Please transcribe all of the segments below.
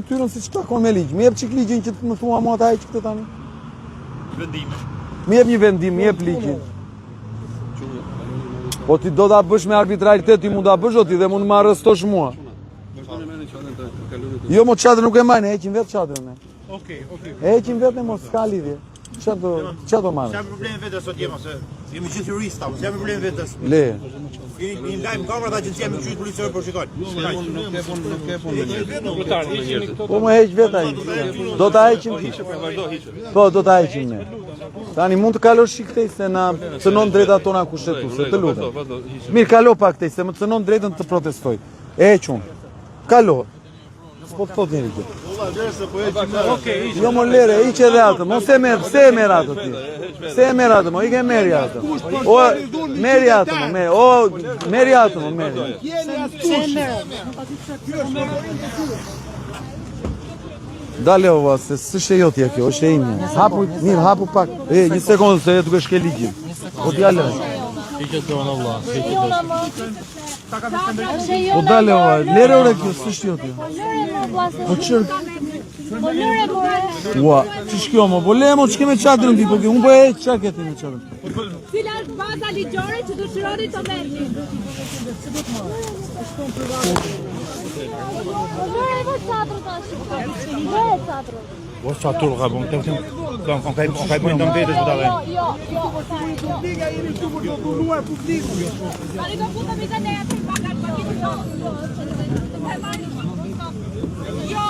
Tyrën si që takon me ligj. Më jep çik ligjin që më thua mua ata që këtë tani. Vendime. Më jep një vendim, më jep ligjin. Po ti do ta bësh me arbitraritet, ti mund ta bësh o ti dhe mund më arrestosh mua. Jo, mo çadrën nuk e marrën, heqin vetë çadrën. Okej. Heqin vetë mos ska lidhje. Çfarë do marrë? Çfarë problemi vetes sot jemi se jemi gjithë jurista, çfarë problemi vetes? Le. Keni një lajm kamera ta agjencia me qytet policore po shikojnë. Nuk e pun. Po më heq vetë ai. Do ta heqim ti. Po do ta heqim ne. Tani mund të kalosh shik këtej se na cënon drejtat tona kushtetuese, të lutem. Mirë, kalo pak këtej se më cënon drejtën të protestoj. Hequn. Kalo. Po të thot njëri këtë. Jo më lere, iq edhe atë, mos e merë, pse e merë atë ti? Pse e merë atë, mo, i ke merë atë. O, merë atë, mo, merë atë, mo, merë. Dale ova, se s'është e jotja kjo, është e imja. Hapu, mirë, hapu pak. Një sekundë, se duke shke ligjim. Po t'jale. Po dale ova, lere ore kjo, s'është jotja. Po qërë. Ua, që shkjo mo, po le mo që keme qatërën ti, po kjo, unë po e qa këti me qatërën. Cila është baza ligjore që dëshironi të merrni? Po çatur ka bon, on ka bën ndonjë vetë të dalë. Jo. Publika jeni këtu për të punuar publiku. Tani do futemi te ne aty pagat paketin. Jo,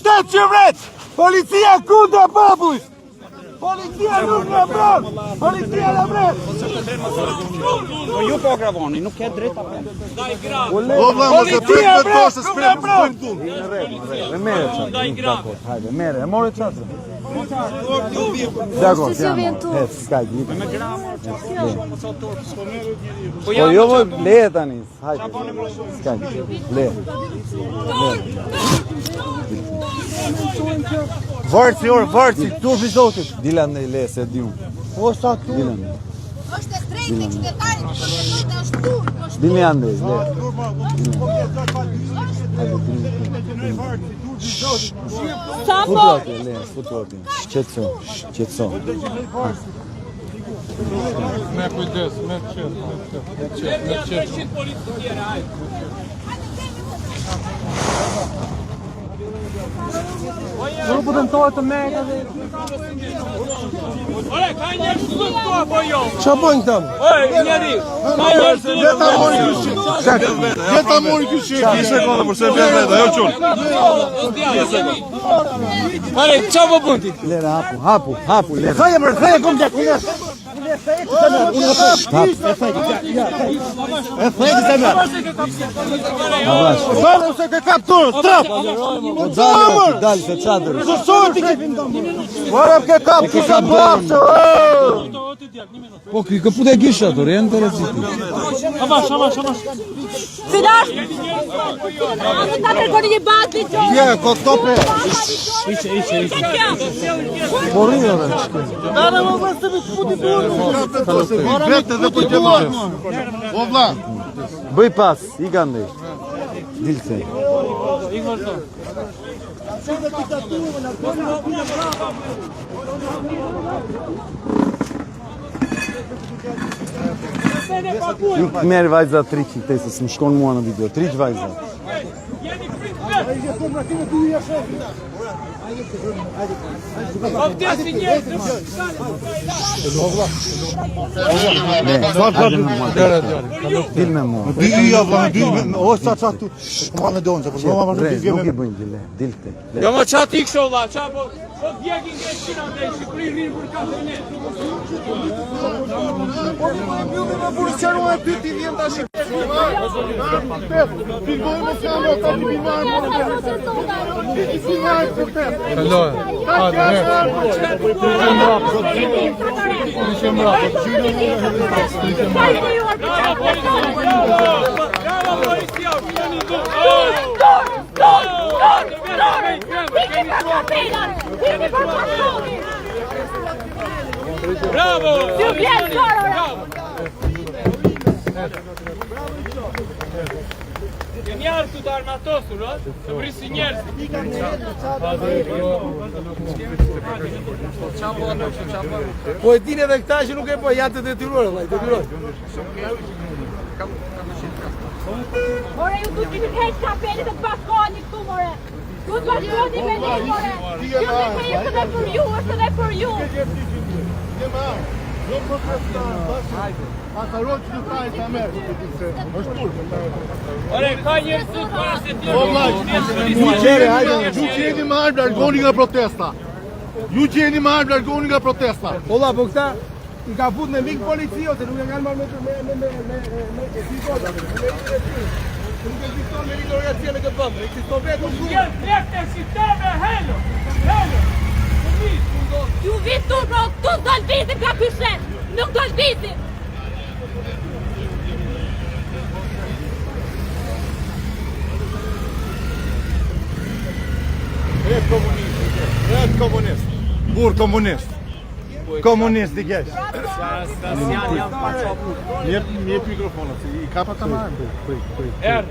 Shtet vret! Policia kundra babujt! Policia nuk në bron! Policia në bret! Po ju po gravoni, nuk ke drejt apo? Policia në bret! E mere qatë, hajde, mere, e more qatë. Dakor, jam, s'ka gjithë. Po jo më le tani, hajde, s'ka gjithë, le. Vërci, turpi zotit. Dilan e le, se di unë. Po sa tu? Dilan. Është drejtë qytetarit, është turp. Dilni andej, le. Sa po? Futuati, le, futuati. Shqetso. Me kujdes, me qetë. Nuk po tentohet të merret edhe. Ore, ka njerëz këtu apo jo? Ç'a bën këta? Oj, njeri. Ka njerëz këtu. Jeta mori ky shit. Një sekondë për se vjen vetë, ajo çun. Ore, ç'a po bën ti? Lera, hapu, lera. Thaj kom gjak. Se ke kaptur, strap! Dal se çadër. Ke kap, ki ka bërë. Po ki kaput e gisha ato, janë interesiti. Avash. Sidash? Ta kërkoni një bazë ligjore. Je, ko tope. Mori ora. Dare më vësë të puti burë. Vetë dhe për gjemaat. O vlla. Bëj pas, i ka ndej. Dilse. Nuk merë vajza triqi këtej se s'më shkon mua në video. Triq vajza. Ovdje si njerëz. Dil me mua. O sa tu. Komandë donë, po s'ma Nuk i bëjnë gjile, dilte. Jo më qa ti kësho valla, qa po djegin nga Shqina dhe Shqipëri rinë për 4 net. Bravo! Kemi ardhur të armatosur, të vrisi njerëz. Po e dini edhe këta që nuk e po janë të detyruar, vllai, detyroj. More, ju duhet të keq kapelit të bashkoheni këtu, more. Ju të bashkoheni me ne, more. Ju të kejtë edhe për ju, është edhe për ju. Ore, ka njerëzit para se ti. Ju që jeni më ardhur largoni nga protesta. Ju që jeni më ardhur largoni nga protesta. Olla, po këta i ka fut në mik polici ose nuk e kanë marrë me nuk ekziston meritokracia në këtë vend, ekziston vetëm Njerëz lekte sisteme, helo. Helo. Ju vitu, bro, tu do lvisim nga ky shet. Nuk do lvisim. Red komunist. Burr komunist. Komunist i keq. Mirë mikrofonat, i kapa ta marrë. Erë.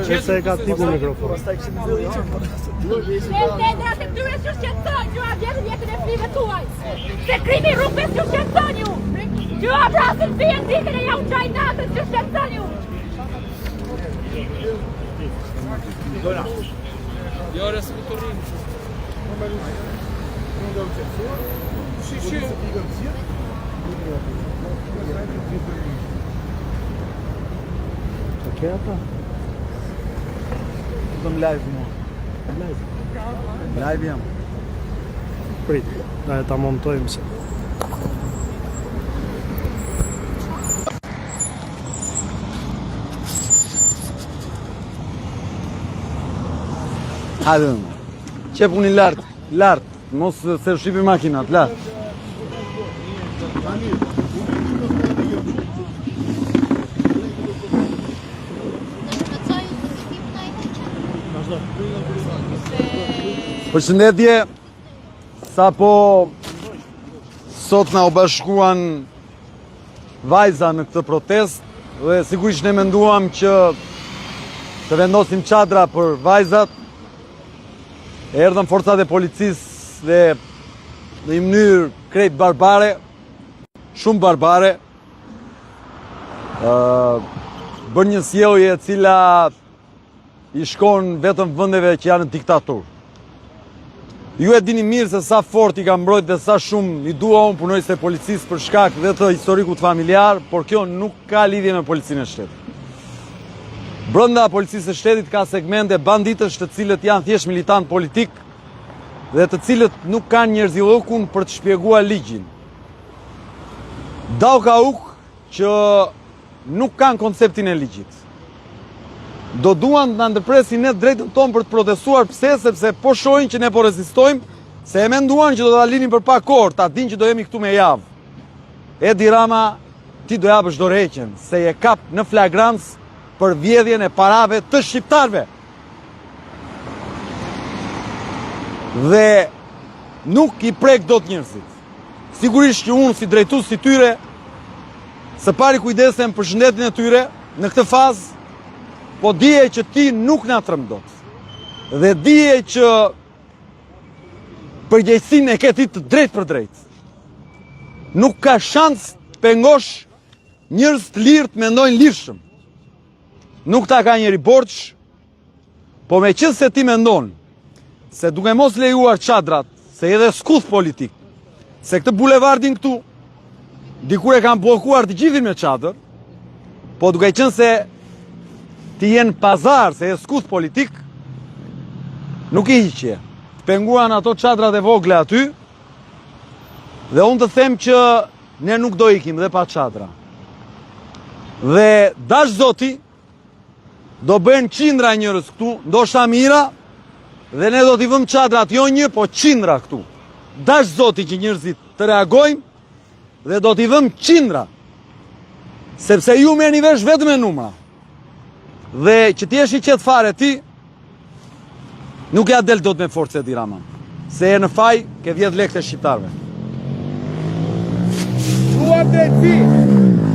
Se e ka tipu mikrofon. Shtetëra se këtyre që shqetëson, ju a vjetën jetën e flive tuaj. Se krimi rrugës që shqetëson ju. Ju a vrasin fijen ditën e ja u qaj natën që shqetëson ju. Jo, resë ku të rrimë. Dëm live mua. Live jam. Prit, na e ta montojmë se. Hajde. Qep unë lart, lart. Mos se shqipi makinat, lart. Përshëndetje, sa po sot na u bashkuan vajza në këtë protest dhe sigurisht ne menduam që të vendosim çadra për vajzat. Erdhën forcat e policisë dhe në një mënyrë krejt barbare, shumë barbare, bën një sjellje e cila i shkon vetëm vendeve që janë në diktaturë. Ju e dini mirë se sa fort i ka mbrojt dhe sa shumë i dua unë punojës e policisë për shkak dhe të historikut familjar, por kjo nuk ka lidhje me policinë e shtetit. Brenda policisë së shtetit ka segmente banditësh të cilët janë thjesht militant politik dhe të cilët nuk kanë njerëzillëkun për të shpjeguar ligjin. Daukauk që nuk kanë konceptin e ligjit. Do duan të na ndërpresin ne drejtën tonë për të protestuar. Pse? Sepse po shohin që ne po rezistojmë, se e menduan që do ta linin për pak orë, ta dinë që do jemi këtu me javë. Edi Rama, ti do japësh dorëheqjen, se je kap në flagrancë për vjedhjen e parave të shqiptarve. Dhe nuk i prek dot njerëzit. Sigurisht që unë si drejtues si tyre, së pari kujdesem për shëndetin e tyre në këtë fazë, po dije që ti nuk na tremb dot. Dhe dije që përgjegjësinë e ke ti të drejtë për drejtë. Nuk ka shans të pengosh njerëz të lirë të mendojnë lirshëm. Nuk ta ka njeri borç, Po me qënë se ti mendon se duke mos lejuar çadrat, se edhe skuth politik, se këtë bulevardin këtu, dikur e kanë blokuar të gjithin me çadër, po duke qënë se ti jenë pazar, se e skuth politik, nuk i hiqje. Të penguan ato çadrat e vogle aty, dhe unë të them që ne nuk do ikim dhe pa çadra. Dhe dash zoti, do bëhen qindra njërës këtu, ndoshta mira, dhe ne do t'i vëm çadrat jo një, po qindra këtu. Dash zoti që njerëzit të reagojmë, dhe do t'i vëm qindra. Sepse ju merrni vesh vetëm me numra. Dhe që ti jesh i qetë fare ti, nuk ja del dot me forcë Edi Rama. Se e në faj, ke 10 lekë të shqiptarve. Dua drejtësi.